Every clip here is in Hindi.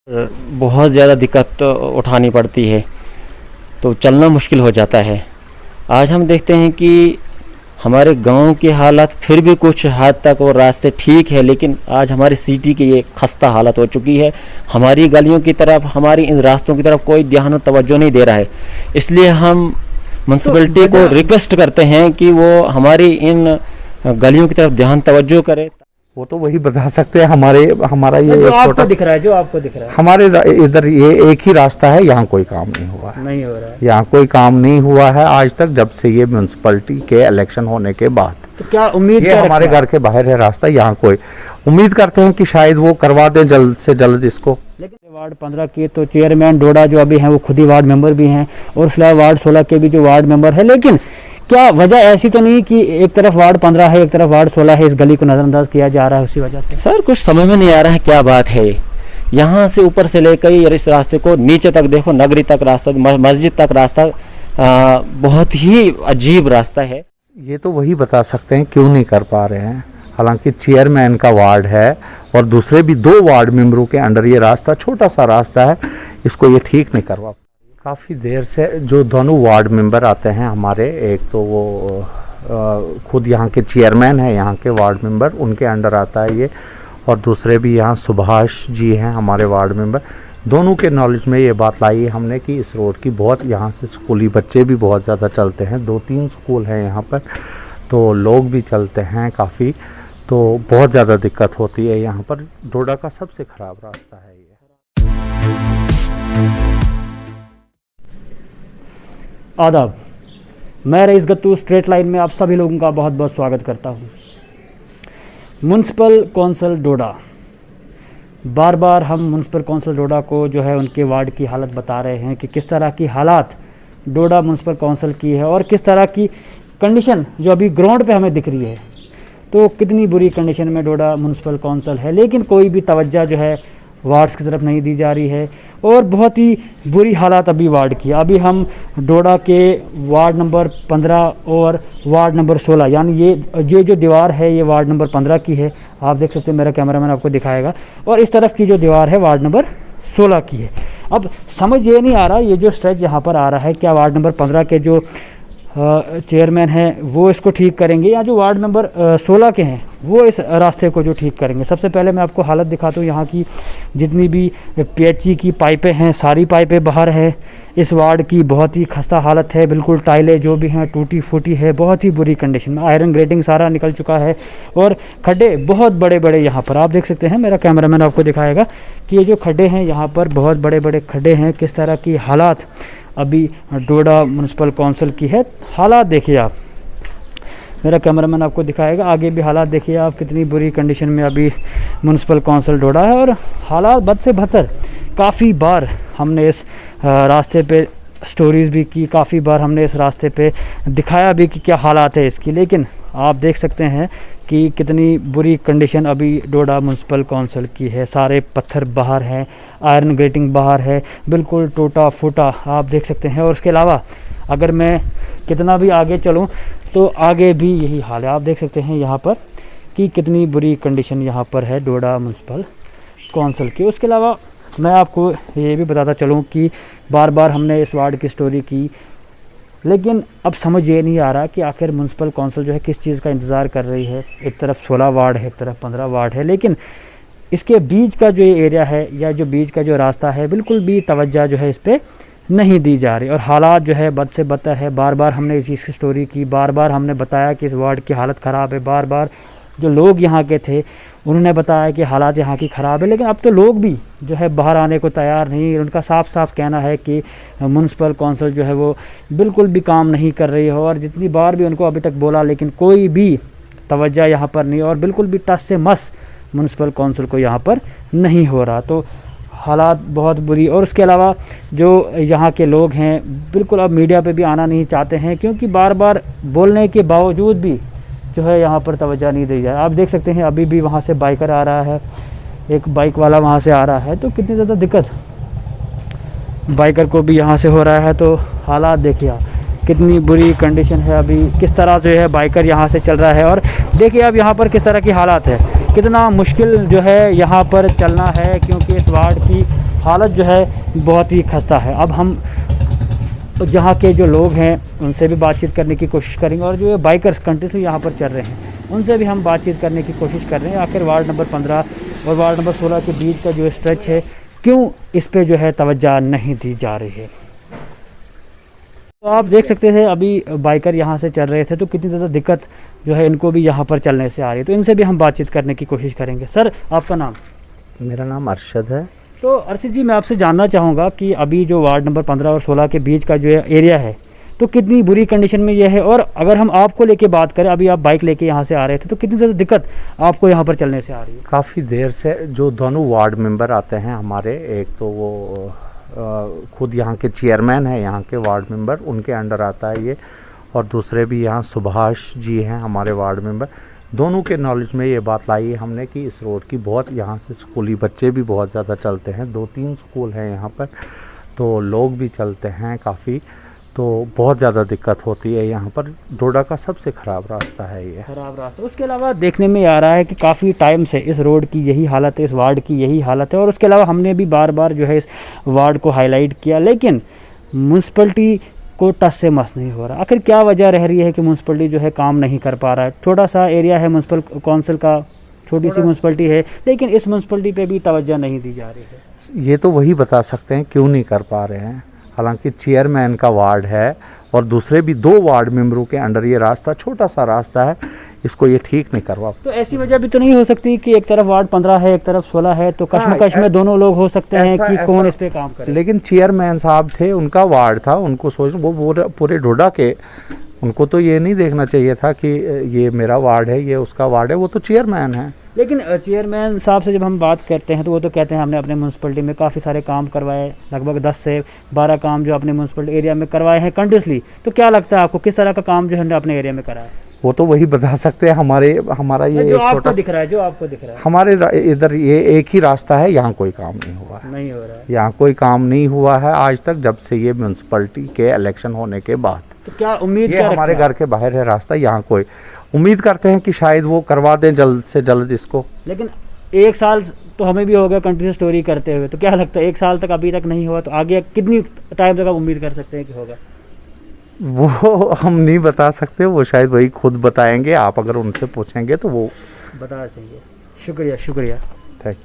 बहुत ज़्यादा दिक्कत उठानी पड़ती है, तो चलना मुश्किल हो जाता है। आज हम देखते हैं कि हमारे गांव के हालात फिर भी कुछ हद तक और रास्ते ठीक है, लेकिन आज हमारी सिटी की ये खस्ता हालत हो चुकी है। हमारी गलियों की तरफ, हमारी इन रास्तों की तरफ कोई ध्यान और तवज्जो नहीं दे रहा है। इसलिए हम म्यूनसिपैलिटी को रिक्वेस्ट करते हैं कि वो हमारी इन गलियों की तरफ ध्यान तवज्जो करे। वो तो वही बता सकते हैं। हमारा ये जो आपको छोटा दिख रहा है, जो आपको दिख रहा है, हमारे इधर ये एक ही रास्ता है, यहाँ कोई काम नहीं हुआ है। नहीं हो रहा है। यहाँ कोई काम नहीं हुआ है आज तक, जब से ये म्यूनसिपैलिटी के इलेक्शन होने के बाद। तो क्या उम्मीद, ये हमारे घर के बाहर है रास्ता, यहाँ कोई उम्मीद करते हैं कि शायद वो करवा दें जल्द से जल्द इसको। लेकिन वार्ड 15 के तो चेयरमैन डोडा जो अभी हैं वो खुद ही वार्ड मेंबर भी हैं, और उसके वार्ड 16 के भी जो वार्ड मेंबर है। लेकिन क्या वजह ऐसी तो नहीं कि एक तरफ वार्ड 15 है, एक तरफ वार्ड 16 है, इस गली को नजरअंदाज किया जा रहा है उसी वजह से? सर कुछ समझ में नहीं आ रहा है क्या बात है। यहाँ से ऊपर से लेकर इस रास्ते को नीचे तक देखो, नगरी तक रास्ता, मस्जिद तक रास्ता, बहुत ही अजीब रास्ता है। ये तो वही बता सकते हैं क्यों नहीं कर पा रहे हैं। हालांकि चेयरमैन का वार्ड है और दूसरे भी 2 वार्ड मेंबरों के अंडर ये रास्ता, छोटा सा रास्ता है, इसको ये ठीक नहीं करवा। काफ़ी देर से जो दोनों वार्ड मेंबर आते हैं हमारे, एक तो वो खुद यहाँ के चेयरमैन है, यहाँ के वार्ड मेंबर, उनके अंडर आता है ये, और दूसरे भी यहाँ सुभाष जी हैं हमारे वार्ड मेंबर। दोनों के नॉलेज में ये बात लाई है हमने कि इस रोड की बहुत, यहाँ से स्कूली बच्चे भी बहुत ज़्यादा चलते हैं, 2-3 स्कूल हैं यहाँ पर, तो लोग भी चलते हैं काफ़ी, तो बहुत ज़्यादा दिक्कत होती है यहाँ पर। डोडा का सबसे ख़राब रास्ता है ये। आदाब, मैं रईस गत्तू स्ट्रेट लाइन में आप सभी लोगों का बहुत बहुत स्वागत करता हूं। म्यूनसिपल कौंसिल डोडा, बार बार हम म्यूनसिपल कौंसिल डोडा को जो है उनके वार्ड की हालत बता रहे हैं कि किस तरह की हालात डोडा म्यूनसिपल कौंसिल की है और किस तरह की कंडीशन जो अभी ग्राउंड पे हमें दिख रही है। तो कितनी बुरी कंडीशन में डोडा म्यूनसिपल कौंसिल है, लेकिन कोई भी तवज्जो जो है वार्ड्स की तरफ नहीं दी जा रही है, और बहुत ही बुरी हालात अभी वार्ड की। अभी हम डोडा के वार्ड नंबर 15 और वार्ड नंबर 16, यानी ये जो दीवार है ये वार्ड नंबर 15 की है, आप देख सकते हैं, मेरा कैमरामैन आपको दिखाएगा, और इस तरफ की जो दीवार है वार्ड नंबर 16 की है। अब समझ ये नहीं आ रहा, ये जो स्ट्रेच यहाँ पर आ रहा है, क्या वार्ड नंबर 15 के जो चेयरमैन हैं वो इसको ठीक करेंगे, या जो वार्ड नंबर 16 के हैं वो इस रास्ते को जो ठीक करेंगे। सबसे पहले मैं आपको हालत दिखाता हूँ, यहाँ की जितनी भी पीएचई की पाइपें हैं, सारी पाइपें बाहर है। इस वार्ड की बहुत ही खस्ता हालत है, बिल्कुल टाइलें जो भी हैं टूटी फूटी है, बहुत ही बुरी कंडीशन में। आयरन ग्रेटिंग सारा निकल चुका है, और खड्डे बहुत बड़े बड़े यहाँ पर आप देख सकते हैं, मेरा कैमरामैन आपको दिखाएगा कि ये जो खड्डे हैं यहाँ पर बहुत बड़े बड़े खड्डे हैं। किस तरह की हालात अभी डोडा म्यूनसिपल कौंसिल की है, हालात देखिए आप, मेरा कैमरामैन आपको दिखाएगा, आगे भी हालात देखिए आप, कितनी बुरी कंडीशन में अभी म्यूनसिपल कौंसिल डोडा है। और हालात बद से बदतर, काफ़ी बार हमने इस रास्ते पे स्टोरीज़ भी की, काफ़ी बार हमने इस रास्ते पे दिखाया भी कि क्या हालात है इसकी, लेकिन आप देख सकते हैं कि कितनी बुरी कंडीशन अभी डोडा म्यूनसिपल कौंसिल की है। सारे पत्थर बाहर हैं, आयरन ग्रेटिंग बाहर है, बिल्कुल टूटा फूटा आप देख सकते हैं। और उसके अलावा अगर मैं कितना भी आगे चलूं तो आगे भी यही हाल है, आप देख सकते हैं यहाँ पर कि कितनी बुरी कंडीशन यहाँ पर है डोडा म्यूनसिपल कौंसिल की। उसके अलावा मैं आपको ये भी बताता चलूँ कि बार बार हमने इस वार्ड की स्टोरी की, लेकिन अब समझ ये नहीं आ रहा कि आखिर म्यूनसिपल कौंसिल जो है किस चीज़ का इंतज़ार कर रही है। एक तरफ 16 वार्ड है, एक तरफ 15 वार्ड है, लेकिन इसके बीच का जो ये एरिया है या जो बीच का जो रास्ता है, बिल्कुल भी तवज्जो जो है इस पर नहीं दी जा रही, और हालात जो है बद से बदतर है। बार बार हमने इस चीज़ की स्टोरी की, बार बार हमने बताया कि इस वार्ड की हालत ख़राब है, बार बार जो लोग यहाँ के थे उन्होंने बताया कि हालात यहाँ की ख़राब है, लेकिन अब तो लोग भी जो है बाहर आने को तैयार नहीं। उनका साफ साफ कहना है कि म्यूनसिपल कौंसिल जो है वो बिल्कुल भी काम नहीं कर रही है, और जितनी बार भी उनको अभी तक बोला लेकिन कोई भी तवज्जो यहाँ पर नहीं, और बिल्कुल भी टस से मस म्यूनसिपल कौंसिल को यहाँ पर नहीं हो रहा। तो हालात बहुत बुरी, और उसके अलावा जो यहाँ के लोग हैं बिल्कुल अब मीडिया पे भी आना नहीं चाहते हैं, क्योंकि बार बार बोलने के बावजूद भी जो है यहाँ पर तवज्जो नहीं दी जाए। आप देख सकते हैं अभी भी वहाँ से बाइकर आ रहा है, एक बाइक वाला वहाँ से आ रहा है, तो कितनी ज़्यादा दिक्कत बाइकर को भी यहाँ से हो रहा है। तो हालात देखिए आप, कितनी बुरी कंडीशन है अभी, किस तरह जो है बाइकर यहाँ से चल रहा है, और देखिए अब यहाँ पर किस तरह की हालात है, कितना मुश्किल जो है यहाँ पर चलना है, क्योंकि इस वार्ड की हालत जो है बहुत ही खस्ता है। अब हम जहाँ के जो लोग हैं उनसे भी बातचीत करने की कोशिश करेंगे और जो बाइकर्स कंटिन्यू यहाँ पर चल रहे हैं उनसे भी हम बातचीत करने की कोशिश कर रहे हैं। आखिर वार्ड नंबर 15 और वार्ड नंबर 16 के बीच का जो स्ट्रेच है, क्यों इस पे जो है तवज्जो नहीं दी जा रही है। तो आप देख सकते थे अभी बाइकर यहाँ से चल रहे थे तो कितनी ज़्यादा दिक्कत जो है इनको भी यहाँ पर चलने से आ रही है। तो इनसे भी हम बातचीत करने की कोशिश करेंगे। सर, आपका नाम? मेरा नाम अरशद है। तो अर्षित जी, मैं आपसे जानना चाहूँगा कि अभी जो वार्ड नंबर 15 और 16 के बीच का जो एरिया है तो कितनी बुरी कंडीशन में ये है, और अगर हम आपको लेके बात करें, अभी आप बाइक लेके यहाँ से आ रहे थे तो कितनी ज़्यादा दिक्कत आपको यहाँ पर चलने से आ रही है? काफ़ी देर से जो दोनों वार्ड मेंबर आते हैं हमारे, एक तो वो खुद यहाँ के चेयरमैन हैं, यहाँ के वार्ड मेंबर, उनके अंडर आता है ये, और दूसरे भी यहाँ सुभाष जी हैं हमारे वार्ड मेंबर, दोनों के नॉलेज में ये बात लाई है हमने कि इस रोड की बहुत, यहाँ से स्कूली बच्चे भी बहुत ज़्यादा चलते हैं, 2-3 स्कूल हैं यहाँ पर, तो लोग भी चलते हैं काफ़ी, तो बहुत ज़्यादा दिक्कत होती है यहाँ पर। डोडा का सबसे ख़राब रास्ता है ये। ख़राब रास्ता। उसके अलावा देखने में आ रहा है कि काफ़ी टाइम से इस रोड की यही हालत है, इस वार्ड की यही हालत है, और उसके अलावा हमने भी बार बार जो है इस वार्ड को हाईलाइट किया, लेकिन म्यूनसिपलिटी को टस से मस नहीं हो रहा। आखिर क्या वजह रह रही है कि म्यूनसिपलिटी जो है काम नहीं कर पा रहा है? छोटा सा एरिया है म्यूनसिपल काउंसिल का, छोटी सी म्यूनसिपलिटी है, लेकिन इस म्यूनसिपलिटी पे भी तवज्जो नहीं दी जा रही है। ये तो वही बता सकते हैं क्यों नहीं कर पा रहे हैं। हालांकि चेयरमैन का वार्ड है और दूसरे भी 2 वार्ड मेंबरों के अंडर ये रास्ता, छोटा सा रास्ता है, इसको ये ठीक नहीं करवा। तो ऐसी वजह भी तो नहीं हो सकती कि एक तरफ वार्ड 15 है, एक तरफ 16 है, तो कश्मकश में दोनों लोग हो सकते हैं कि कौन इस पे काम करे। लेकिन चेयरमैन साहब थे, उनका वार्ड था, उनको सोच वो पूरे डोडा के, उनको तो ये नहीं देखना चाहिए था कि ये मेरा वार्ड है, ये उसका वार्ड है, वो तो चेयरमैन है। लेकिन चेयरमैन साहब से जब हम बात करते हैं तो वो तो कहते हैं हमने अपने म्यूनसिपलिटी में काफ़ी सारे काम करवाए, लगभग 10 से 12 काम जो अपने म्यूनसिपलिटी एरिया में करवाए हैं कंटिन्यूसली। तो क्या लगता है आपको किस तरह का काम जो है अपने एरिया में करा है? वो तो वही बता सकते हैं। हमारा ये जो आपको दिख रहा है, जो आपको दिख रहा है, हमारे इधर ये एक ही रास्ता है, यहाँ कोई काम नहीं हुआ है, नहीं हो रहा है, यहाँ कोई काम नहीं हुआ है आज तक, जब से ये म्यूनसिपलिटी के इलेक्शन होने के बाद। तो क्या उम्मीद, ये हमारे घर के बाहर है रास्ता, यहाँ कोई उम्मीद करते हैं कि शायद वो करवा दें जल्द से जल्द इसको। लेकिन 1 साल तो हमें भी हो गया कंटिन्यू स्टोरी करते हुए, तो क्या लगता है 1 साल तक अभी तक नहीं हुआ, तो आगे कितनी टाइम तक आप उम्मीद कर सकते हैं कि होगा? वो हम नहीं बता सकते, वो शायद वही खुद बताएंगे, आप अगर उनसे पूछेंगे तो वो बता देंगे। शुक्रिया, शुक्रिया, थैंक।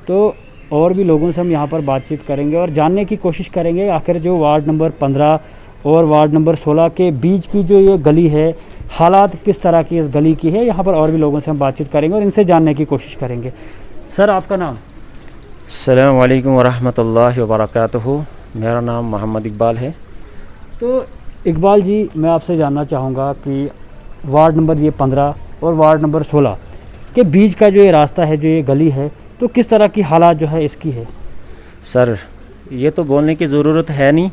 तो और भी लोगों से हम यहाँ पर बातचीत करेंगे और जानने की कोशिश करेंगे आखिर जो वार्ड नंबर 15 और वार्ड नंबर 16 के बीच की जो ये गली है, हालात किस तरह की इस गली की है। यहाँ पर और भी लोगों से हम बातचीत करेंगे और इनसे जानने की कोशिश करेंगे। सर, आपका नाम? अस्सलामु अलैकुम वरहमतुल्लाहि वबरकातुहू। मेरा नाम मोहम्मद इकबाल है। तो इकबाल जी, मैं आपसे जानना चाहूँगा कि वार्ड नंबर ये 15 और वार्ड नंबर 16 के बीच का जो ये रास्ता है, जो ये गली है, तो किस तरह की हालात जो है इसकी है? सर, ये तो बोलने की ज़रूरत है नहीं,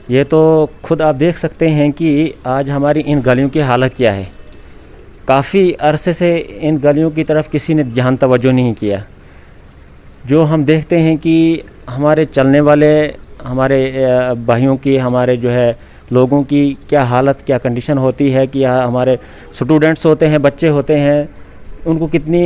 ये तो खुद आप देख सकते हैं कि आज हमारी इन गलियों की हालत क्या है। काफ़ी अरसे से इन गलियों की तरफ किसी ने ध्यान तवज्जो नहीं किया। जो हम देखते हैं कि हमारे चलने वाले हमारे भाइयों की, हमारे जो है लोगों की क्या हालत, क्या कंडीशन होती है कि हमारे स्टूडेंट्स होते हैं, बच्चे होते हैं, उनको कितनी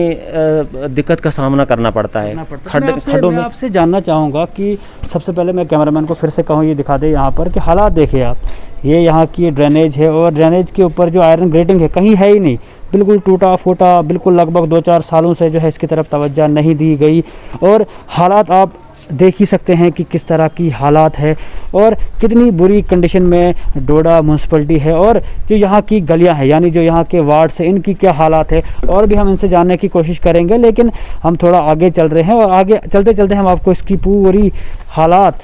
दिक्कत का सामना करना पड़ता है खड्डों में। मैं आपसे जानना चाहूँगा कि सबसे पहले मैं कैमरामैन को फिर से कहूँ, ये दिखा दे यहाँ पर कि हालात देखिए आप, ये यहाँ की ड्रेनेज है और ड्रेनेज के ऊपर जो आयरन ग्रेटिंग है कहीं है ही नहीं, बिल्कुल टूटा फूटा, बिल्कुल लगभग 2-4 सालों से जो है इसकी तरफ तवज्जो नहीं दी गई। और हालात आप देख ही सकते हैं कि किस तरह की हालात है और कितनी बुरी कंडीशन में डोडा म्यूनसिपलिटी है, और जो यहाँ की गलियाँ हैं, यानी जो यहाँ के वार्ड से, इनकी क्या हालात है, और भी हम इनसे जानने की कोशिश करेंगे। लेकिन हम थोड़ा आगे चल रहे हैं और आगे चलते चलते हम आपको इसकी पूरी हालात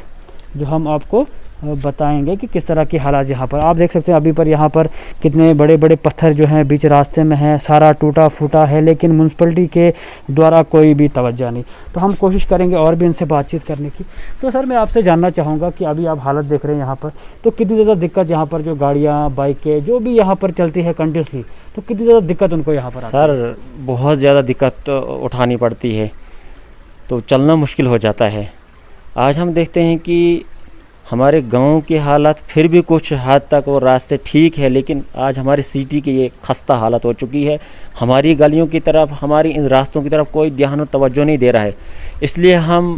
जो हम आपको बताएंगे कि किस तरह की हालात यहाँ पर। आप देख सकते हैं अभी पर यहाँ पर कितने बड़े बड़े पत्थर जो हैं बीच रास्ते में हैं, सारा टूटा फूटा है, लेकिन म्यूनसिपलिटी के द्वारा कोई भी तवज्जो नहीं। तो हम कोशिश करेंगे और भी इनसे बातचीत करने की। तो सर, मैं आपसे जानना चाहूँगा कि अभी आप हालत देख रहे हैं यहाँ पर, तो कितनी ज़्यादा दिक्कत यहाँ पर, जो गाड़ियाँ, बाइकें जो भी यहाँ पर चलती है कंटिन्यूसली, तो कितनी ज़्यादा दिक्कत उनको यहाँ पर आती है? सर, बहुत ज़्यादा दिक्कत उठानी पड़ती है, तो चलना मुश्किल हो जाता है। आज हम देखते हैं कि हमारे गांव की हालत फिर भी कुछ हद तक वो रास्ते ठीक है, लेकिन आज हमारी सिटी की ये खस्ता हालत हो चुकी है। हमारी गलियों की तरफ, हमारी इन रास्तों की तरफ कोई ध्यान और तवज्जो नहीं दे रहा है। इसलिए हम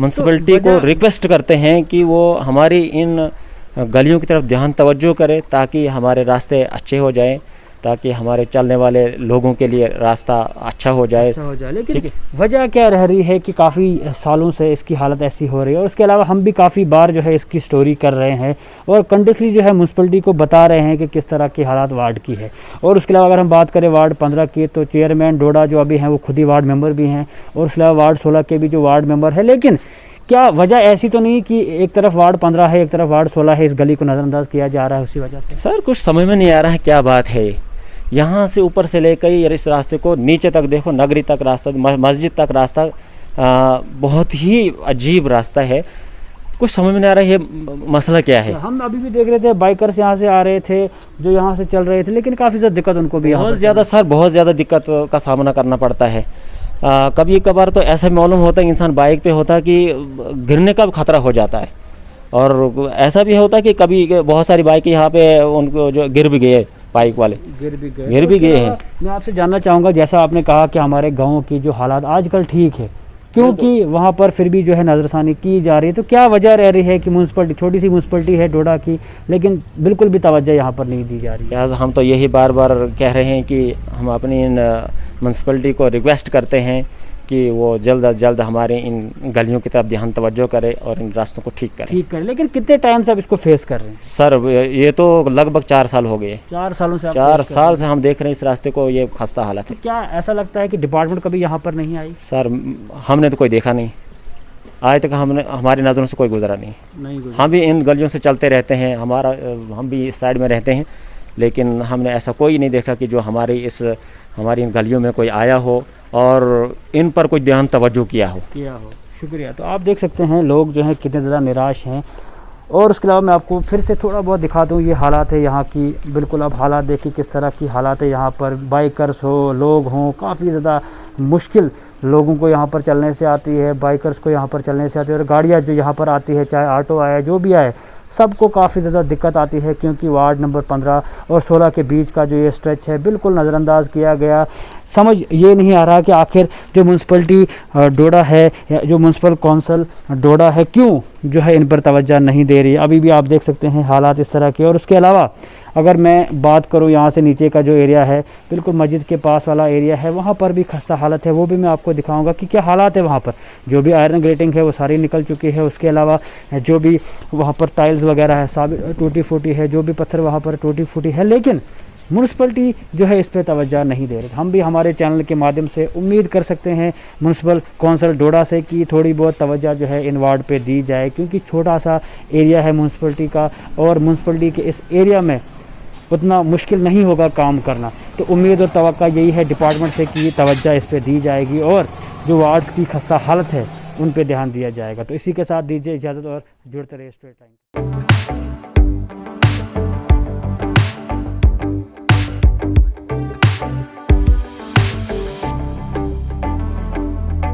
म्यूनसिपलिटी को रिक्वेस्ट करते हैं कि वो हमारी इन गलियों की तरफ ध्यान तवज्जो करे, ताकि हमारे रास्ते अच्छे हो जाएं, ताकि हमारे चलने वाले लोगों के लिए रास्ता अच्छा हो जाए। लेकिन वजह क्या रह रही है कि काफ़ी सालों से इसकी हालत ऐसी हो रही है, और उसके अलावा हम भी काफ़ी बार जो है इसकी स्टोरी कर रहे हैं और कंटिन्यूसली जो है म्यूनसिपलिटी को बता रहे हैं कि किस तरह की हालात वार्ड की है। और उसके अलावा अगर हम बात करें वार्ड 15 की, तो चेयरमैन डोडा जो अभी हैं वो खुद ही वार्ड मेंबर भी हैं, और उसके अलावा वार्ड 16 के भी जो वार्ड मेंबर है। लेकिन क्या वजह ऐसी तो नहीं कि एक तरफ वार्ड 15 है, एक तरफ वार्ड 16 है, इस गली को नज़रअंदाज किया जा रहा है उसी वजह से? सर कुछ समझ में नहीं आ रहा है क्या बात है। यहाँ से ऊपर से लेकर इस रास्ते को नीचे तक देखो, नगरी तक रास्ता, मस्जिद तक रास्ता बहुत ही अजीब रास्ता है। कुछ समझ में नहीं आ रहा है ये मसला क्या है। हम अभी भी देख रहे थे बाइकर्स यहाँ से आ रहे थे, जो यहाँ से चल रहे थे, लेकिन काफ़ी ज़्यादा दिक्कत उनको भी, बहुत ज़्यादा सर, बहुत ज़्यादा दिक्कत का सामना करना पड़ता है। कभी कभार तो ऐसा मालूम होता है इंसान बाइक पे होता है कि गिरने का खतरा हो जाता है, और ऐसा भी होता है कि कभी बहुत सारी बाइक यहाँ पे उनको जो गिर भी गए, बाइक वाले गिर भी गए हैं। मैं आपसे जानना चाहूँगा, जैसा आपने कहा कि हमारे गाँव की जो हालात आजकल ठीक है, क्योंकि वहाँ पर फिर भी जो है नज़रसानी की जा रही है, तो क्या वजह रह रही है कि म्यूनसिपलिटी, छोटी सी म्यूनसिपलिटी है डोडा की, लेकिन बिल्कुल भी तवज्जो यहाँ पर नहीं दी जा रही है? हम तो यही बार बार कह रहे हैं कि हम अपनी इन म्यूनसिपलिटी को रिक्वेस्ट करते हैं कि वो जल्द अज जल्द हमारे इन गलियों की तरफ ध्यान तवज्जो करे और इन रास्तों को ठीक करे। लेकिन कितने टाइम से आप इसको फेस कर रहे हैं? सर ये तो लगभग 4 साल हो गए। 4 सालों से? 4 साल से हम देख रहे हैं इस रास्ते को, ये खस्ता हालत है। क्या ऐसा लगता है कि डिपार्टमेंट कभी यहाँ पर नहीं आई? सर हमने तो कोई देखा नहीं, आज तक हमारी नज़रों से कोई गुजरा नहीं। हम भी इन गलियों से चलते रहते हैं, हम भी इस साइड में रहते हैं, लेकिन हमने ऐसा कोई नहीं देखा कि जो हमारी इन गलियों में कोई आया हो और इन पर कोई ध्यान तवज्जो किया हो। शुक्रिया। तो आप देख सकते हैं लोग जो हैं कितने ज़्यादा निराश हैं। और उसके अलावा मैं आपको फिर से थोड़ा बहुत दिखा दूँ, ये हालात है यहाँ की। बिल्कुल आप हालात देखिए किस तरह की हालात है यहाँ पर। बाइकर्स हो, लोग हों, काफ़ी ज़्यादा मुश्किल लोगों को यहाँ पर चलने से आती है, बाइकर्स को यहाँ पर चलने से आती है, और गाड़ियाँ जो यहाँ पर आती है, चाहे ऑटो आए, जो भी आए, सबको काफ़ी ज़्यादा दिक्कत आती है, क्योंकि वार्ड नंबर 15 और 16 के बीच का जो ये स्ट्रेच है बिल्कुल नज़रअंदाज किया गया। समझ ये नहीं आ रहा कि आखिर जो म्यूनसिपलिटी डोडा है या जो म्यूनसिपल कौंसिल डोडा है क्यों जो है इन पर तवज्जो नहीं दे रही। अभी भी आप देख सकते हैं हालात इस तरह के। और उसके अलावा अगर मैं बात करूं यहाँ से नीचे का जो एरिया है, बिल्कुल मस्जिद के पास वाला एरिया है, वहाँ पर भी खस्ता हालत है। वो भी मैं आपको दिखाऊंगा कि क्या हालात है वहाँ पर। जो भी आयरन ग्रेटिंग है वो सारी निकल चुकी है। उसके अलावा जो भी वहाँ पर टाइल्स वगैरह है सब टूटी फूटी है, जो भी पत्थर वहाँ पर टूटी फूटी है, लेकिन म्यूनसिपलिटी जो है इस पर तवज्जो नहीं दे रही। हम भी हमारे चैनल के माध्यम से उम्मीद कर सकते हैं म्यूनसिपल कौंसिल डोडा से कि थोड़ी बहुत तवज्जो जो है इन वार्ड पे दी जाए, क्योंकि छोटा सा एरिया है म्यूनसिपलिटी का, और म्यूनसिपलिटी के इस एरिया में उतना मुश्किल नहीं होगा काम करना। तो उम्मीद और तवक्का यही है डिपार्टमेंट से कि तवज्जो इस पर दी जाएगी और जो वार्ड्स की खस्ता हालत है उन पर ध्यान दिया जाएगा। तो इसी के साथ दीजिए इजाज़त और जुड़ते रहिए स्ट्रेट लाइन।